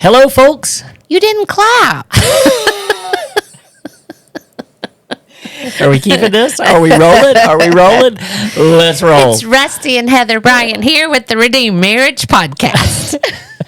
Hello, folks. You didn't clap. Are we keeping this? Are we rolling? Let's roll. It's Rusty and Heather Bryant here with the Redeemed Marriage Podcast.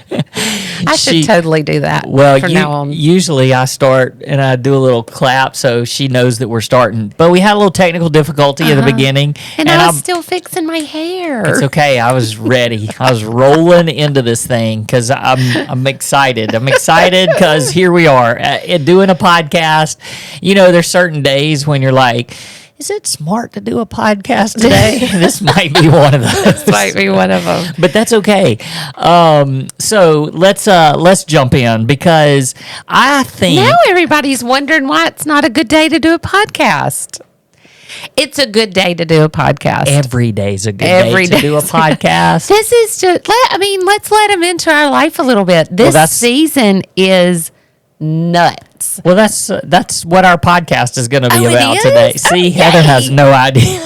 I should totally do that from now on. Usually I start and I do a little clap so she knows that we're starting. But we had a little technical difficulty at the beginning. And I was still fixing my hair. It's okay. I was ready. I was rolling into this thing because I'm excited. I'm excited because here we are doing a podcast. You know, there's certain days when you're like, is it smart to do a podcast today? This might be one of those. This might be one of them. But that's okay. So let's jump in because I think now everybody's wondering why it's not a good day to do a podcast. It's a good day to do a podcast. Every day's a good day to do a podcast. This is just, let's let them into our life a little bit. This season is nuts. Well, that's what our podcast is going to be about today. See, Okay. Heather has no idea.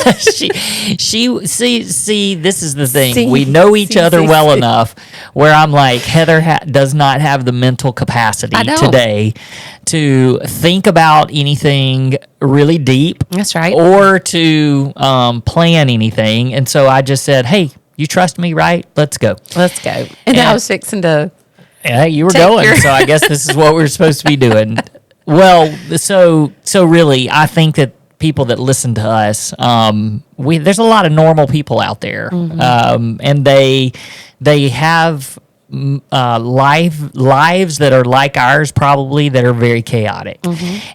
See, this is the thing. We know each other well enough where I'm like, Heather does not have the mental capacity today to think about anything really deep. That's right. Or to plan anything. And so I just said, hey, you trust me, right? Let's go. And I was fixing to... Yeah, you were going, so I guess this is what we're supposed to be doing. Well, so really, I think that people that listen to us, there's a lot of normal people out there, and they have lives that are like ours, probably, that are very chaotic.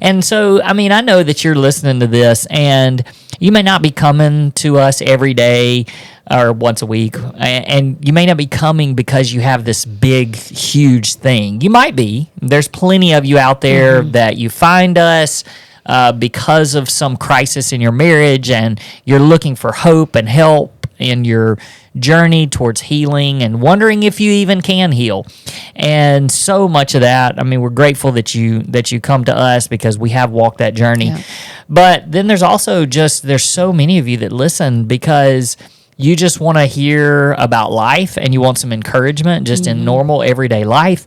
And so, I mean, I know that you're listening to this, and you may not be coming to us every day or once a week, and you may not be coming because you have this big, huge thing. You might be. There's plenty of you out there that you find us because of some crisis in your marriage, and you're looking for hope and help in your journey towards healing and wondering if you even can heal. And so much of that, I mean, we're grateful that you come to us because we have walked that journey. Yeah. But then there's also there's so many of you that listen because you just want to hear about life and you want some encouragement just in normal everyday life.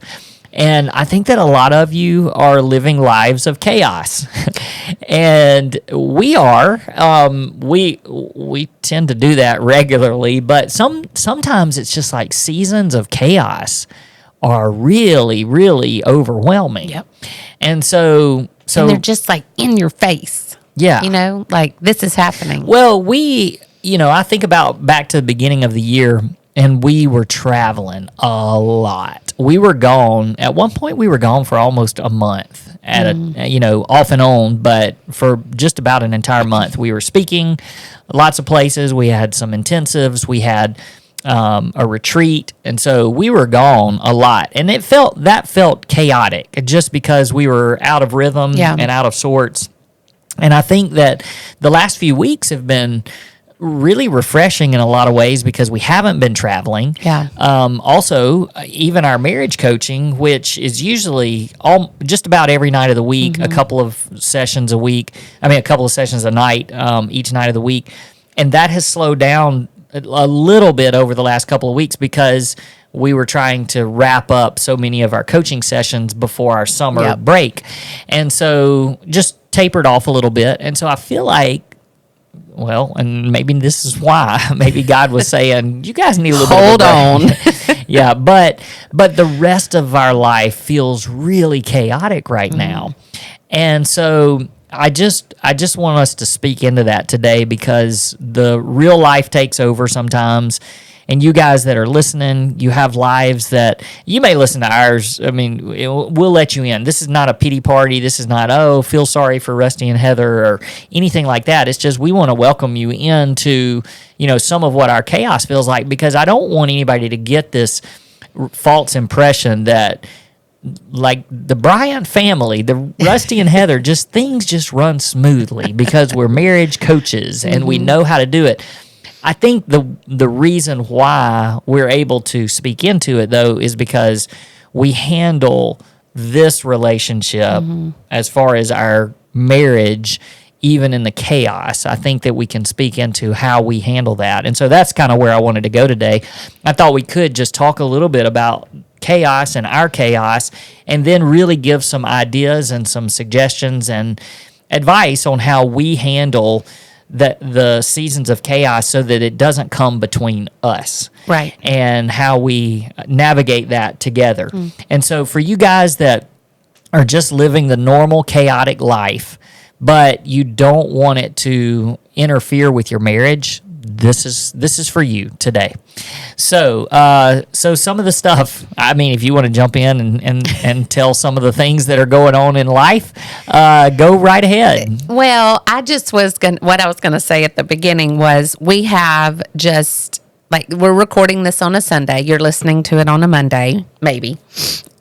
And I think that a lot of you are living lives of chaos. And we are. We tend to do that regularly, but sometimes it's just like seasons of chaos are really, really overwhelming. Yep. And so and they're just like in your face. Yeah. You know, like this is happening. Well, I think about back to the beginning of the year, and we were traveling a lot. We were gone. At one point, we were gone for almost a month off and on, but for just about an entire month. We were speaking lots of places. We had some intensives. We had a retreat. And so we were gone a lot. And that felt chaotic just because we were out of rhythm and out of sorts. And I think that the last few weeks have been really refreshing in a lot of ways because we haven't been traveling. Yeah. Also, even our marriage coaching, which is usually just about every night of the week, a couple of sessions a night, each night of the week. And that has slowed down a little bit over the last couple of weeks because we were trying to wrap up so many of our coaching sessions before our summer break. And so just tapered off a little bit. And so I feel like, well, and maybe this is why. Maybe God was saying, you guys need a little Hold bit of on. Yeah, but the rest of our life feels really chaotic right now. And so I just want us to speak into that today because the real life takes over sometimes. And you guys that are listening, you have lives that you may listen to ours. I mean, we'll let you in. This is not a pity party. This is not, feel sorry for Rusty and Heather or anything like that. It's just we want to welcome you into, some of what our chaos feels like because I don't want anybody to get this false impression that like the Bryant family, the Rusty and Heather, things just run smoothly because we're marriage coaches and we know how to do it. I think the reason why we're able to speak into it, though, is because we handle this relationship as far as our marriage even in the chaos. I think that we can speak into how we handle that. And so that's kind of where I wanted to go today. I thought we could just talk a little bit about chaos and our chaos, and then really give some ideas and some suggestions and advice on how we handle the seasons of chaos so that it doesn't come between us. Right. And how we navigate that together. And so for you guys that are just living the normal chaotic life, but you don't want it to interfere with your marriage, this is for you today. So some of the stuff, I mean, if you want to jump in and tell some of the things that are going on in life, go right ahead. Well, what I was going to say at the beginning was we have just, like, we're recording this on a Sunday. You're listening to it on a Monday, maybe.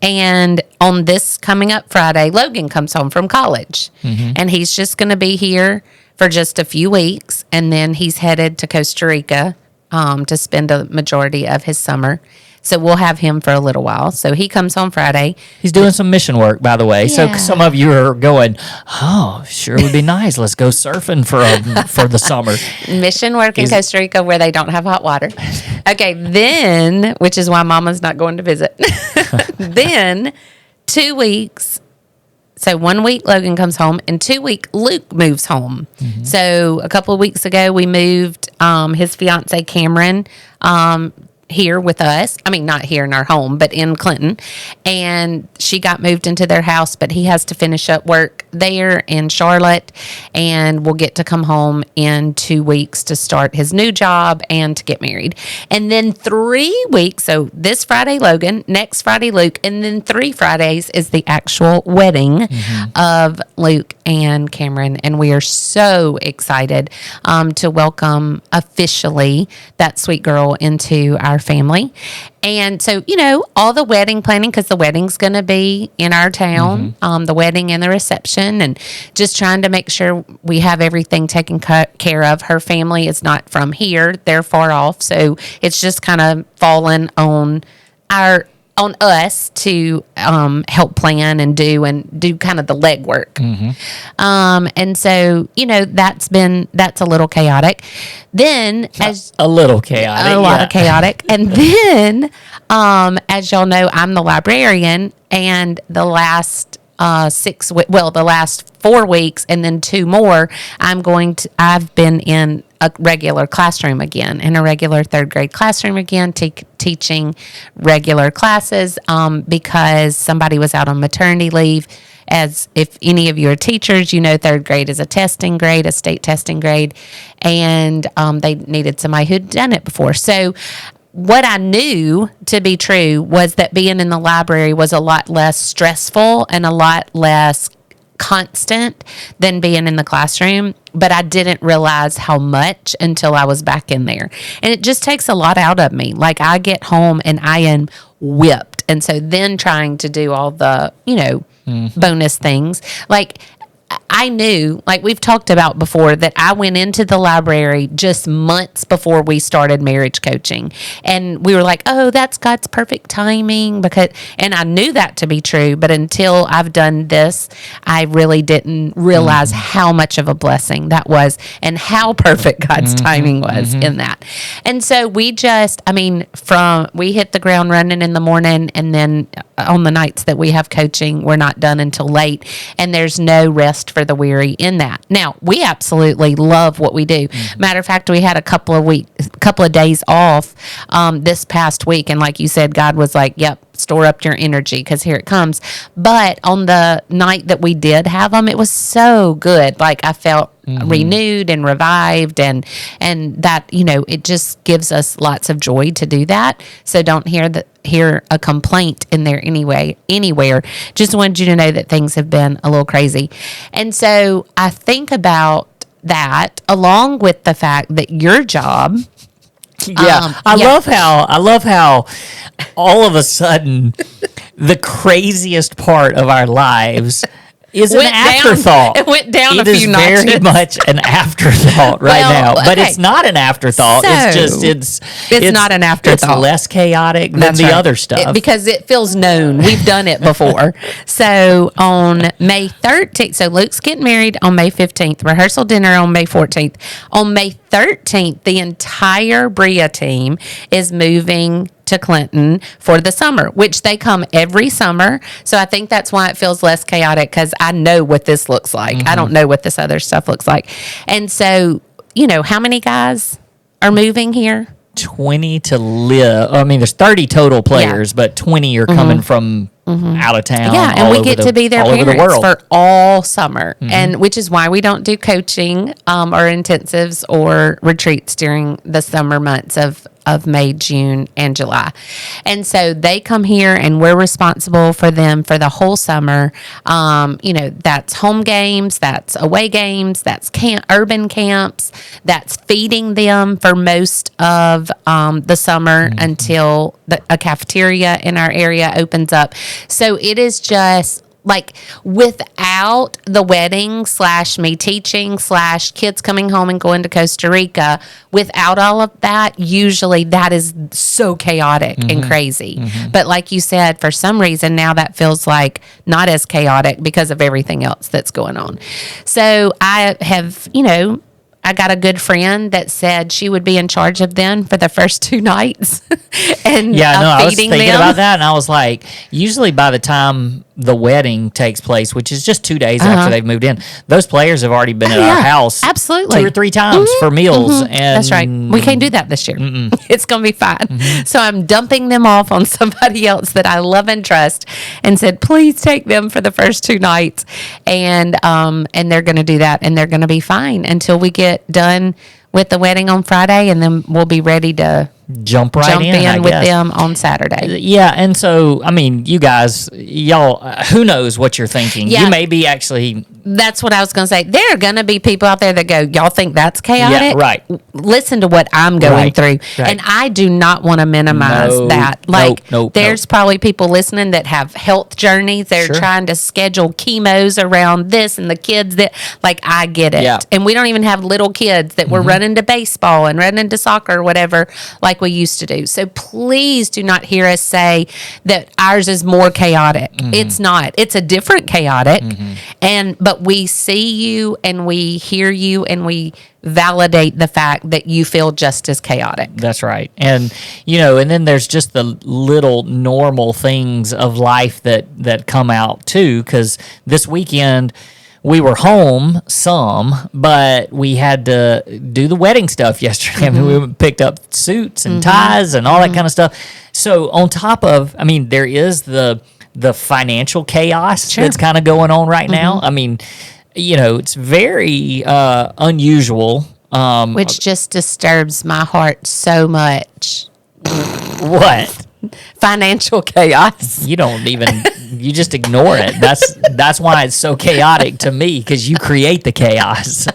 And on this coming up Friday, Logan comes home from college. And he's just going to be here for just a few weeks. And then he's headed to Costa Rica to spend a majority of his summer. So we'll have him for a little while. So he comes home Friday. He's doing some mission work, by the way. Yeah. So some of you are going, oh, sure would be nice. Let's go surfing for the summer. Mission work in Costa Rica where they don't have hot water. Okay, then, which is why Mama's not going to visit. Then 2 weeks. So 1 week Logan comes home, and 2 week Luke moves home. So a couple of weeks ago we moved his fiance Cameron here with us. I mean, not here in our home, but in Clinton. And she got moved into their house, but he has to finish up work there in Charlotte, and will get to come home in 2 weeks to start his new job and to get married. And then 3 weeks, so this Friday Logan, next Friday Luke, and then 3 Fridays is the actual wedding of Luke and Cameron. And we are so excited to welcome officially that sweet girl into our family. And so, all the wedding planning, because the wedding's going to be in our town, the wedding and the reception, and just trying to make sure we have everything taken care of. Her family is not from here. They're far off. So it's just kind of fallen on us to help plan and do kind of the legwork. And so, that's a little chaotic. Then a little chaotic. A lot of chaotic. And then, as y'all know, I'm the librarian, and the last the last 4 weeks and then 2 more, I've been in a regular classroom again, in a regular 3rd grade classroom again, teaching regular classes, because somebody was out on maternity leave. As if any of you are teachers, 3rd grade is a testing grade, a state testing grade, and they needed somebody who'd done it before. So what I knew to be true was that being in the library was a lot less stressful and a lot less constant than being in the classroom, but I didn't realize how much until I was back in there. And it just takes a lot out of me. Like, I get home and I am whipped. And so then trying to do all the, bonus things, like, I knew, like we've talked about before, that I went into the library just months before we started marriage coaching. And we were like, oh, that's God's perfect timing. And I knew that to be true. But until I've done this, I really didn't realize how much of a blessing that was and how perfect God's timing was in that. And so we just, we hit the ground running in the morning, and then on the nights that we have coaching, we're not done until late. And there's no rest for the weary in that. Now, we absolutely love what we do. Matter of fact, we had a couple of days off this past week, and like you said, God was like, yep, store up your energy because here it comes. But on the night that we did have them, it was so good. Like, I felt renewed and revived, and that, it just gives us lots of joy to do that. So don't hear a complaint in there anywhere. Just wanted you to know that things have been a little crazy. And so I think about that along with the fact that your job, I love how all of a sudden the craziest part of our lives is an afterthought. It went down a It is few notches. very much an afterthought right Well, now. But okay. it's not an afterthought. It's not an afterthought. It's less chaotic than That's the right. other stuff. Because it feels known. We've done it before. So on May 13th, so Luke's getting married on May 15th, rehearsal dinner on May 14th. On May 13th, the entire Bria team is moving to Clinton for the summer, which they come every summer. So I think that's why it feels less chaotic, because I know what this looks like. I don't know what this other stuff looks like. And so, how many guys are moving here? 20 to live. I mean, there's 30 total players, but 20 are coming from out of town. Yeah, and we get to be their all over the parents world. for all summer, and which is why we don't do coaching or intensives or retreats during the summer months of May, June, and July. And so they come here, and we're responsible for them for the whole summer. That's home games, that's away games, that's urban camps, that's feeding them for most of the summer until a cafeteria in our area opens up. So it is just like, without the wedding / me teaching / kids coming home and going to Costa Rica, without all of that, usually that is so chaotic and crazy. But like you said, for some reason now that feels like not as chaotic because of everything else that's going on. So I have, I got a good friend that said she would be in charge of them for the first 2 nights. And I was feeding thinking them. about that, and I was like, usually by the time the wedding takes place, which is just 2 days after they've moved in, those players have already been at our house absolutely 2 or 3 times for meals. And that's right. We can't do that this year. It's going to be fine. So I'm dumping them off on somebody else that I love and trust, and said, please take them for the first 2 nights. And they're going to do that, and they're going to be fine until we get done with the wedding on Friday, and then we'll be ready to jump in with them on Saturday. Yeah, and so, I mean, you guys, y'all, who knows what you're thinking. Yeah. You may be actually... That's what I was going to say. There are going to be people out there that go, y'all think that's chaotic? Yeah, right. Listen to what I'm going through. Right. And I do not want to minimize that. Like, there's probably people listening that have health journeys. They're trying to schedule chemos around this, and the kids that, like, I get it. Yeah. And we don't even have little kids that we're running to baseball and running to soccer or whatever like we used to do. So please do not hear us say that ours is more chaotic. It's not. It's a different chaotic. But we see you and we hear you and we validate the fact that you feel just as chaotic. That's right. And, and then there's just the little normal things of life that come out too, because this weekend we were home some, but we had to do the wedding stuff yesterday. I mean, we picked up suits and ties and all that kind of stuff. So on top of, I mean, there is the financial chaos that's kind of going on right now. I mean, it's very unusual. Which just disturbs my heart so much. What? Financial chaos. You don't even, you just ignore it. That's why it's so chaotic to me, because you create the chaos.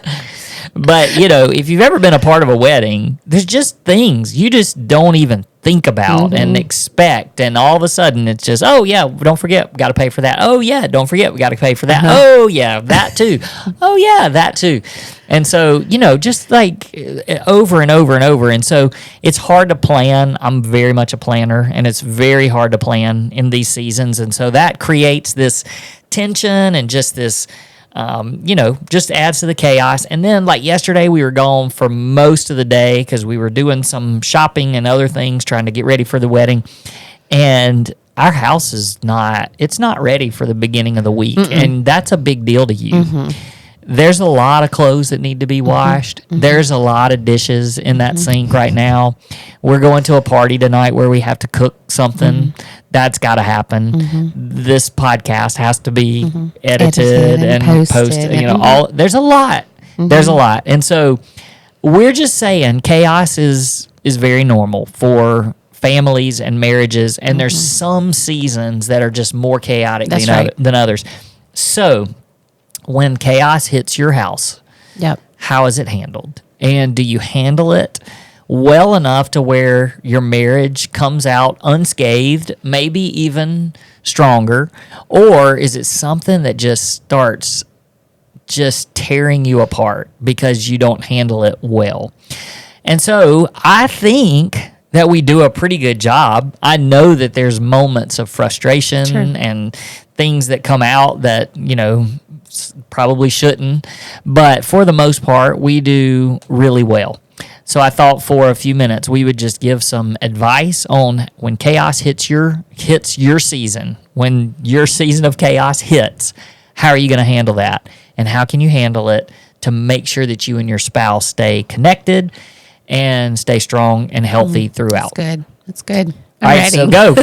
But, if you've ever been a part of a wedding, there's just things you just don't even think about and expect. And all of a sudden it's just, oh, yeah, don't forget, we got to pay for that. Oh, yeah, don't forget, we got to pay for that. Oh, yeah, that too. Oh, yeah, that too. And so, just like over and over and over. And so it's hard to plan. I'm very much a planner, and it's very hard to plan in these seasons. And so that creates this tension and just this, just adds to the chaos. And then, like yesterday, we were gone for most of the day because we were doing some shopping and other things, trying to get ready for the wedding. And our house is not ready for the beginning of the week. And that's a big deal to you. There's a lot of clothes that need to be washed. There's a lot of dishes in that sink right now. We're going to a party tonight where we have to cook something. That's got to happen. This podcast has to be edited and posted. There's a lot. There's a lot. And so we're just saying chaos is very normal for families and marriages, and there's some seasons that are just more chaotic than others. So when chaos hits your house, how is it handled? And do you handle it well enough to where your marriage comes out unscathed, maybe even stronger? Or is it something that just starts just tearing you apart because you don't handle it well? And so I think that we do a pretty good job. I know that there's moments of frustration Sure. and things that come out that, probably shouldn't. But for the most part, we do really well. So I thought for a few minutes we would just give some advice on when chaos hits your season, when your season of chaos hits, how are you going to handle that? And how can you handle it to make sure that you and your spouse stay connected and stay strong and healthy throughout? That's good. All right, so go.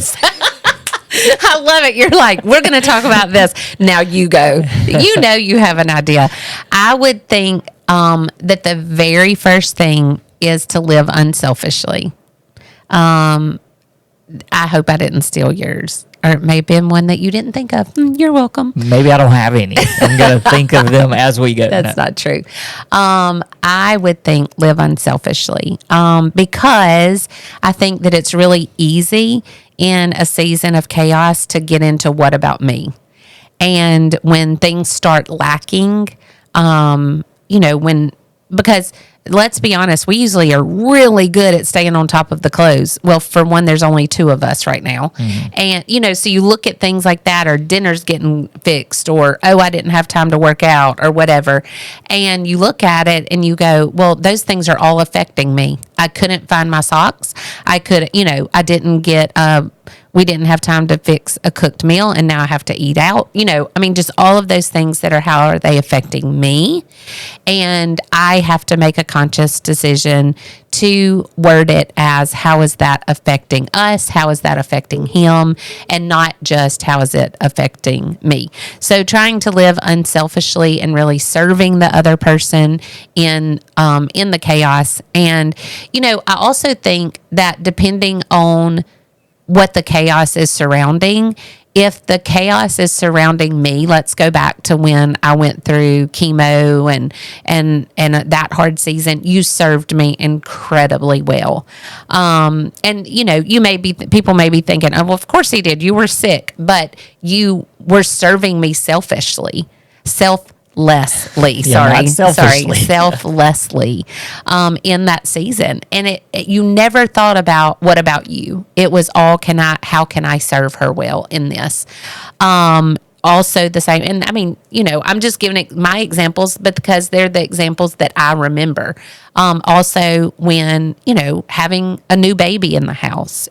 I love it. You're like, we're going to talk about this. Now you go. You have an idea. I would think that the very first thing is to live unselfishly. I hope I didn't steal yours. Or it may have been one that you didn't think of. You're welcome. Maybe I don't have any. I'm going to think of them as we go. That's not true. I would think live unselfishly because I think that it's really easy in a season of chaos to get into what about me. And when things start lacking, because let's be honest, we usually are really good at staying on top of the clothes. Well, for one, there's only 2 of us right now. Mm-hmm. And, so you look at things like that, or dinner's getting fixed, or, I didn't have time to work out, or whatever. And you look at it and you go, well, those things are all affecting me. I couldn't find my socks. I didn't get, we didn't have time to fix a cooked meal, and now I have to eat out. Just all of those things that are, how are they affecting me? And I have to make a conscious decision to word it as, how is that affecting us? How is that affecting him? And not just, how is it affecting me? So trying to live unselfishly and really serving the other person in the chaos. And, I also think that depending on what the chaos is surrounding, if the chaos is surrounding me, let's go back to when I went through chemo and that hard season, you served me incredibly well. People may be thinking, oh, well, of course he did. You were sick, but you were serving me selfishly. Selflessly in that season. And you never thought about, what about you? It was all, how can I serve her well in this? Also the same. And I'm just giving my examples, but because they're the examples that I remember. Also when, having a new baby in the house,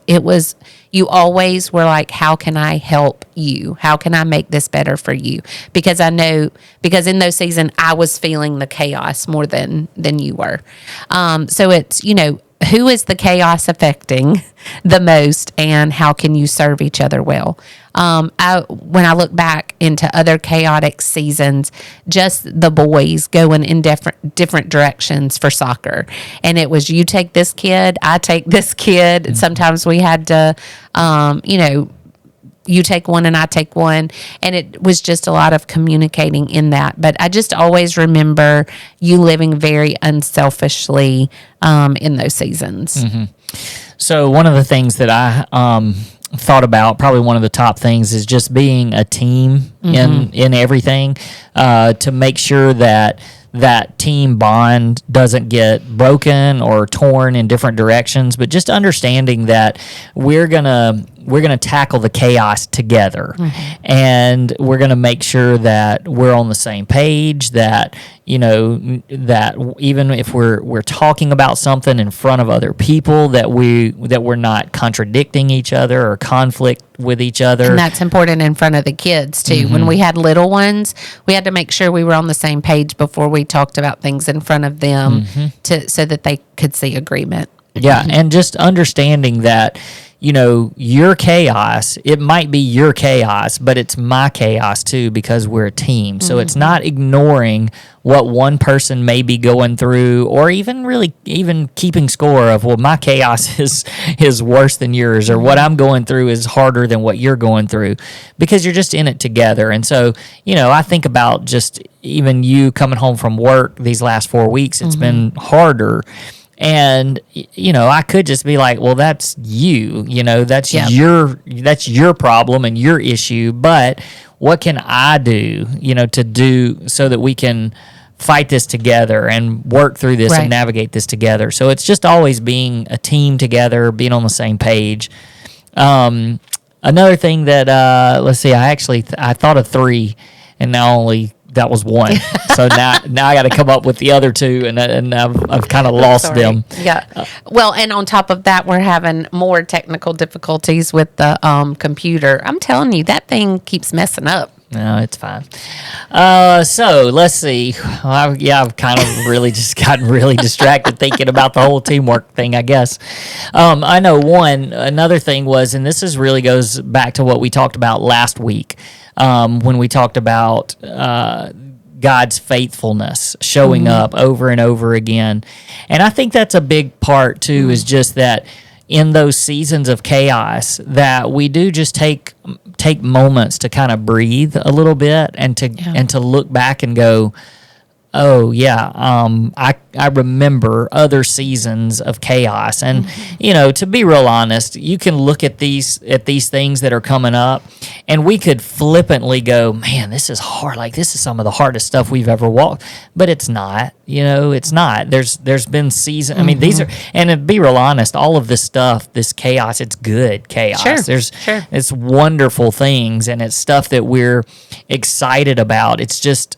you always were like, how can I help you? How can I make this better for you? Because in those seasons, I was feeling the chaos more than you were. So it's, who is the chaos affecting the most, and how can you serve each other well? When I look back into other chaotic seasons, just the boys going in different directions for soccer. And it was, you take this kid, I take this kid. Mm-hmm. Sometimes we had to, you take one and I take one. And it was just a lot of communicating in that. But I just always remember you living very unselfishly in those seasons. Mm-hmm. So one of the things that I thought about, probably one of the top things, is just being a team in everything, to make sure that team bond doesn't get broken or torn in different directions, but just understanding that we're gonna tackle the chaos together, and we're gonna make sure that we're on the same page, that that even if we're talking about something in front of other people, that we're not contradicting each other or conflict with each other. And that's important in front of the kids too. When we had little ones, we had to make sure we were on the same page before we talked about things in front of them, so that they could see agreement. Yeah, and just understanding that, your chaos, it might be your chaos, but it's my chaos too, because we're a team. So it's not ignoring what one person may be going through, or even keeping score of, well, my chaos is worse than yours, or what I'm going through is harder than what you're going through, because you're just in it together. And so, I think about just even you coming home from work these last 4 weeks, it's been harder. And I could just be like, well, that's you, that's Yep. your problem and your issue. But what can I do, to do so that we can fight this together and work through this Right. and navigate this together? So it's just always being a team together, being on the same page. Another thing that let's see, I thought of 3, and now only that was 1. So now I got to come up with the other 2, and I've kind of lost Sorry. them. Yeah. Well, and on top of that, we're having more technical difficulties with the computer. I'm telling you, that thing keeps messing up. No, it's fine. So let's see. I've kind of really just gotten really distracted thinking about the whole teamwork thing, I guess. I know another thing was, and this really goes back to what we talked about last week, when we talked about God's faithfulness showing up over and over again. And I think that's a big part too, is just that in those seasons of chaos, that we do just take moments to kind of breathe a little bit and to look back and go, oh yeah, I remember other seasons of chaos. And to be real honest, you can look at these things that are coming up, and we could flippantly go, man, this is hard, like this is some of the hardest stuff we've ever walked. But it's not. It's not. There's been seasons. I mean, these are, and to be real honest, all of this stuff, this chaos, it's good chaos. Sure. It's wonderful things, and it's stuff that we're excited about. It's just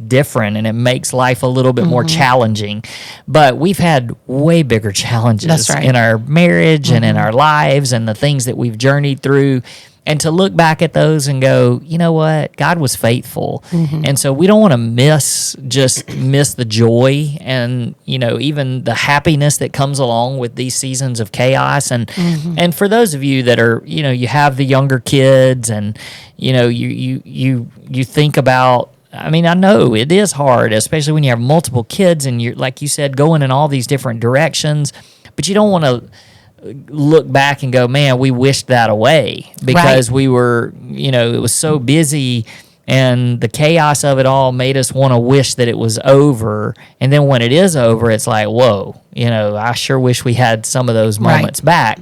different, and it makes life a little bit more challenging. But we've had way bigger challenges That's right. in our marriage and in our lives, and the things that we've journeyed through. And to look back at those and go, you know what, God was faithful. And so we don't want to miss the joy and, even the happiness that comes along with these seasons of chaos. And and for those of you that are, you have the younger kids, and, you think about, I mean, I know it is hard, especially when you have multiple kids and you're, like you said, going in all these different directions, but you don't want to look back and go, man, we wished that away because we were, it was so busy, and the chaos of it all made us want to wish that it was over. And then when it is over, it's like, whoa, I sure wish we had some of those moments back.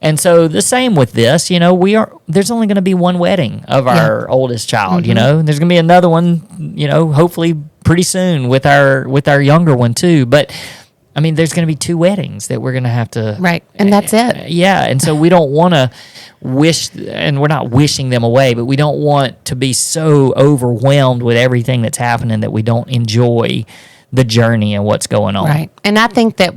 And so the same with this, there's only going to be one wedding of our oldest child, and there's going to be another one, hopefully pretty soon with our younger one too. But I mean, there's going to be 2 weddings that we're going to have to. Right. And that's it. Yeah. And so we don't want to wish, and we're not wishing them away, but we don't want to be so overwhelmed with everything that's happening that we don't enjoy the journey and what's going on. Right. And I think that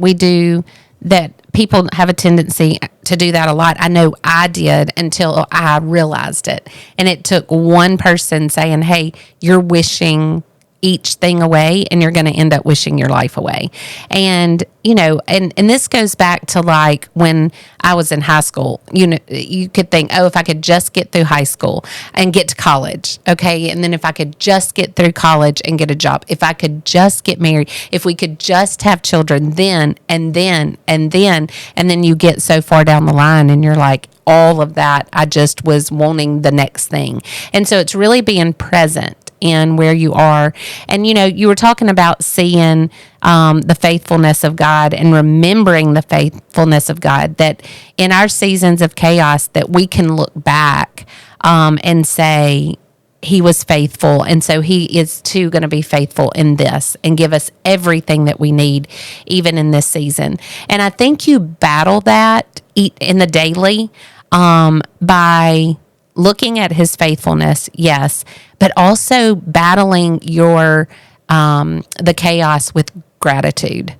people have a tendency to do that a lot. I know I did until I realized it. And it took one person saying, hey, you're wishing each thing away, and you're going to end up wishing your life away. And, and this goes back to like when I was in high school, you could think, oh, if I could just get through high school and get to college. Okay. And then if I could just get through college and get a job, if I could just get married, if we could just have children, then you get so far down the line and you're like, all of that, I just was wanting the next thing. And so it's really being present in where you are. And, you were talking about seeing the faithfulness of God and remembering the faithfulness of God, that in our seasons of chaos that we can look back and say, he was faithful. And so he is too going to be faithful in this and give us everything that we need, even in this season. And I think you battle that in the daily by looking at his faithfulness, yes, but also battling the chaos with gratitude.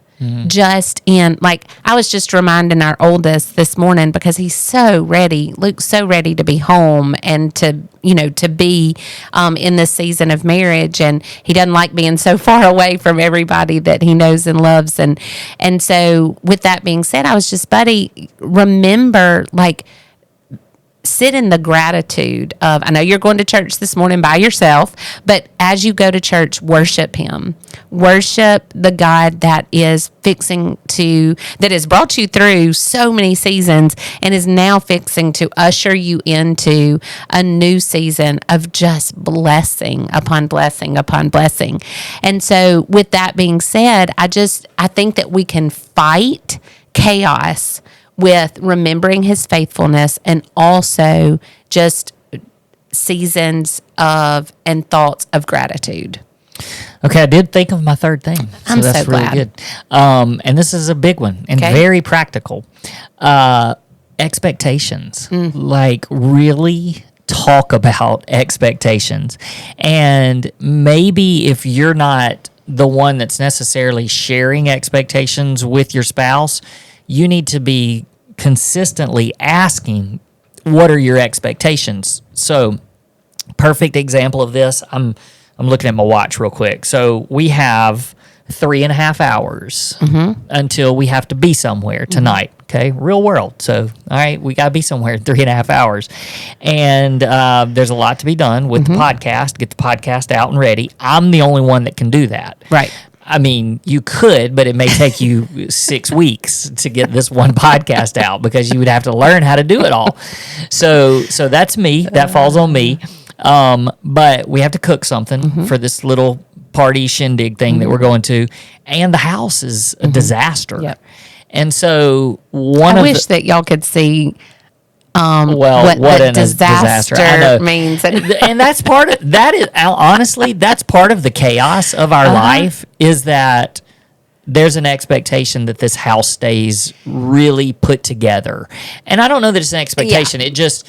Just in, like, I was just reminding our oldest this morning, because he's so ready, Luke's so ready to be home and to be in this season of marriage, and he doesn't like being so far away from everybody that he knows and loves. And so with that being said, I was just, buddy, remember, like, sit in the gratitude of, I know you're going to church this morning by yourself, but as you go to church, worship him. Worship the God that has brought you through so many seasons and is now fixing to usher you into a new season of just blessing upon blessing upon blessing. And so with that being said, I think that we can fight chaos with remembering his faithfulness and also just seasons of and thoughts of gratitude. Okay, I did think of my third thing. I'm that's so really glad. good. And this is a big one and very practical. Expectations. Like really talk about expectations. And maybe if you're not the one that's necessarily sharing expectations with your spouse, you need to be consistently asking, what are your expectations? So, perfect example of this, I'm looking at my watch real quick. So, we have 3.5 hours until we have to be somewhere tonight. Okay, real world. So, all right, we got to be somewhere in 3.5 hours. And there's a lot to be done with the podcast, get the podcast out and ready. I'm the only one that can do that. Right. I mean, you could, but it may take you 6 weeks to get this one podcast out because you would have to learn how to do it all. So that's me. That falls on me. But we have to cook something for this little party shindig thing that we're going to, and the house is a disaster. Yep. And so I wish that y'all could see what a disaster means. And that's part of that is honestly, that's part of the chaos of our life, is that there's an expectation that this house stays really put together. And I don't know that it's an expectation. It just,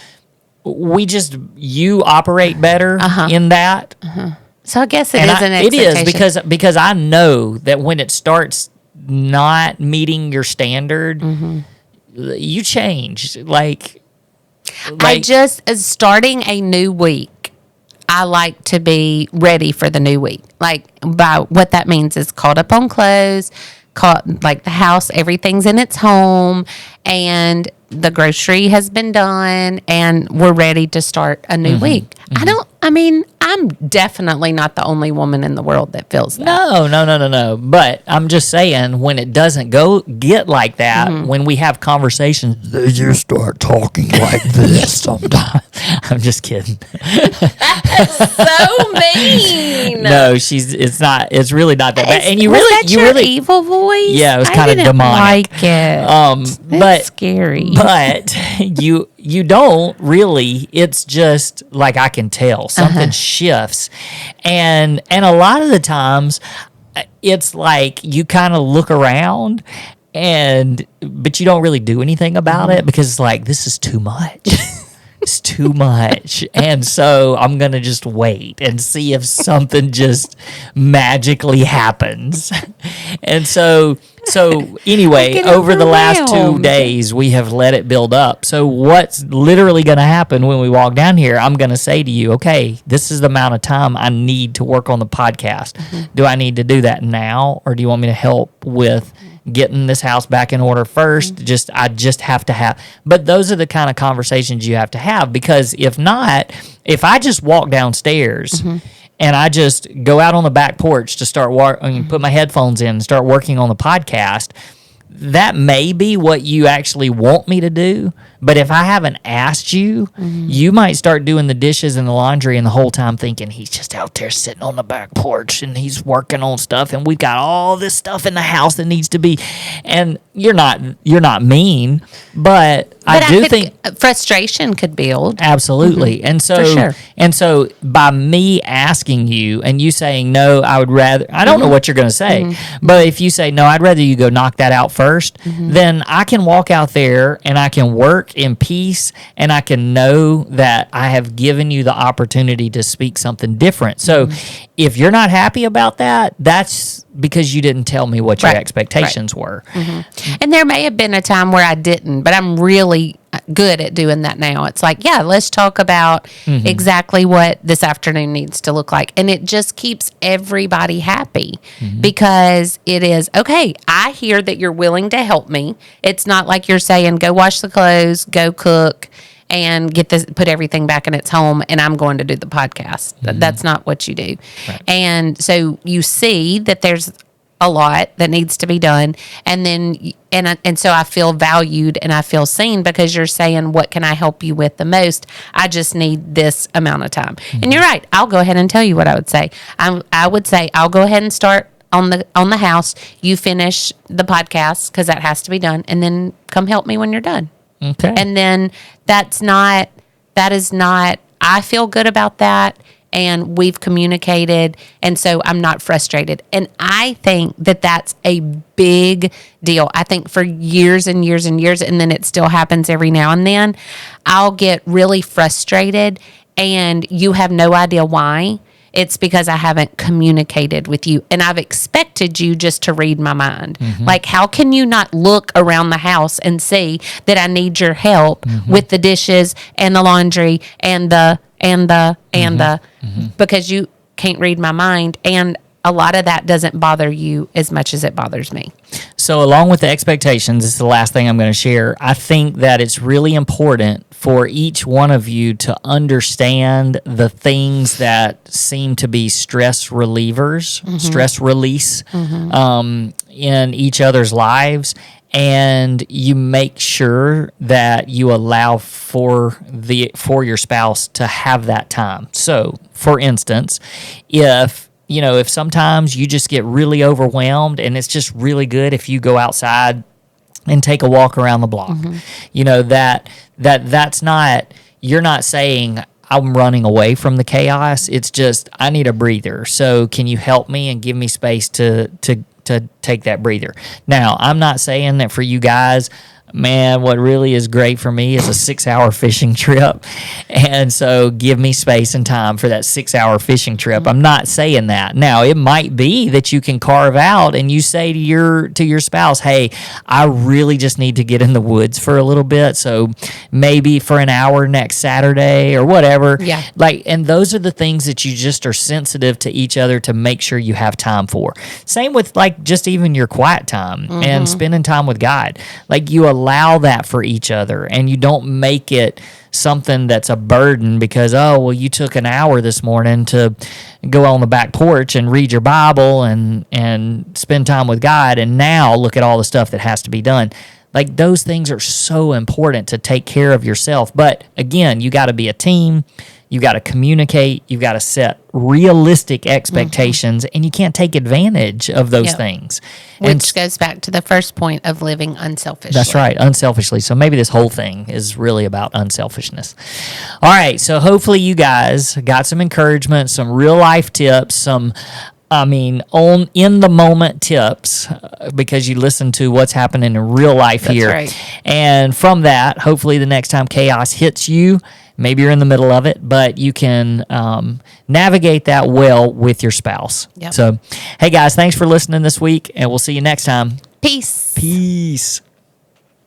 you operate better in that. So I guess it is an expectation. It is because I know that when it starts not meeting your standard, you change. I just, as starting a new week, I like to be ready for the new week. By what that means is caught up on clothes, the house, everything's in its home, and the grocery has been done, and we're ready to start a new week. I'm definitely not the only woman in the world that feels that. No. But I'm just saying, when it doesn't get like that, when we have conversations, they just start talking like this sometimes. I'm just kidding. So mean. No, it's really not that bad. And you was really, that your evil voice? Yeah, it was kind of demonic. Like it. But scary. But you don't really. It's just like, I can tell something shifts, and a lot of the times it's like you kind of look around, but you don't really do anything about it because it's like, this is too much. It's too much. And so I'm going to just wait and see if something just magically happens. And so anyway, over the last 2 days, we have let it build up. So what's literally going to happen when we walk down here, I'm going to say to you, okay, this is the amount of time I need to work on the podcast. Do I need to do that now, or do you want me to help with getting this house back in order first? I just have to have. But those are the kind of conversations you have to have, because if not, if I just walk downstairs and I just go out on the back porch to start put my headphones in and start working on the podcast, that may be what you actually want me to do. But if I haven't asked you, you might start doing the dishes and the laundry, and the whole time thinking he's just out there sitting on the back porch and he's working on stuff, and we've got all this stuff in the house that needs to be. And you're not mean, but I do think frustration could build. Absolutely. And so, for sure. And so by me asking you and you saying, no, I would rather, I don't know what you're going to say, but if you say, no, I'd rather you go knock that out first, then I can walk out there and I can work in peace, and I can know that I have given you the opportunity to speak something different. So if you're not happy about that, that's because you didn't tell me what your expectations were. And there may have been a time where I didn't, but I'm really good at doing that now. It's like, yeah, let's talk about exactly what this afternoon needs to look like. And it just keeps everybody happy because it is, okay, I hear that you're willing to help me. It's not like you're saying, go wash the clothes, go cook, and put everything back in its home, and I'm going to do the podcast. That's not what you do. Right. And so you see that there's a lot that needs to be done, and then and so I feel valued and I feel seen because you're saying, what can I help you with the most? I just need this amount of time. And you're right. I'll go ahead and tell you what I would say. I would say I'll go ahead and start on the house. You finish the podcast because that has to be done, and then come help me when you're done. Okay. And then that is not, I feel good about that, and we've communicated, and so I'm not frustrated. And I think that that's a big deal. I think for years and years and years, and then it still happens every now and then, I'll get really frustrated, and you have no idea why. It's because I haven't communicated with you, and I've expected you just to read my mind. Like, how can you not look around the house and see that I need your help with the dishes and the laundry and the because you can't read my mind, and a lot of that doesn't bother you as much as it bothers me. So along with the expectations, this is the last thing I'm going to share. I think that it's really important for each one of you to understand the things that seem to be stress relievers, stress release in each other's lives. And you make sure that you allow for your spouse to have that time. So, for instance, if sometimes you just get really overwhelmed, and it's just really good if you go outside and take a walk around the block. That's not, you're not saying I'm running away from the chaos. It's just, I need a breather. So can you help me and give me space to take that breather? Now, I'm not saying that for you guys, man, what really is great for me is a 6-hour fishing trip. And so give me space and time for that 6-hour fishing trip. I'm not saying that. Now, it might be that you can carve out and you say to your spouse, hey, I really just need to get in the woods for a little bit. So maybe for an hour next Saturday or whatever. Yeah. And those are the things that you just are sensitive to each other to make sure you have time for. Same with just even your quiet time and spending time with God. You allow that for each other, and you don't make it something that's a burden because, you took an hour this morning to go on the back porch and read your Bible and spend time with God, and now look at all the stuff that has to be done. Those things are so important to take care of yourself. But again, you got to be a team. You got to communicate. You got to set realistic expectations, and you can't take advantage of those things. Which goes back to the first point of living unselfishly. That's right, unselfishly. So maybe this whole thing is really about unselfishness. All right, so hopefully you guys got some encouragement, some real life tips, some on in the moment tips because you listen to what's happening in real life here. That's right. And from that, hopefully the next time chaos hits you, maybe you're in the middle of it, but you can navigate that well with your spouse. Yep. So, hey guys, thanks for listening this week, and we'll see you next time. Peace. Peace.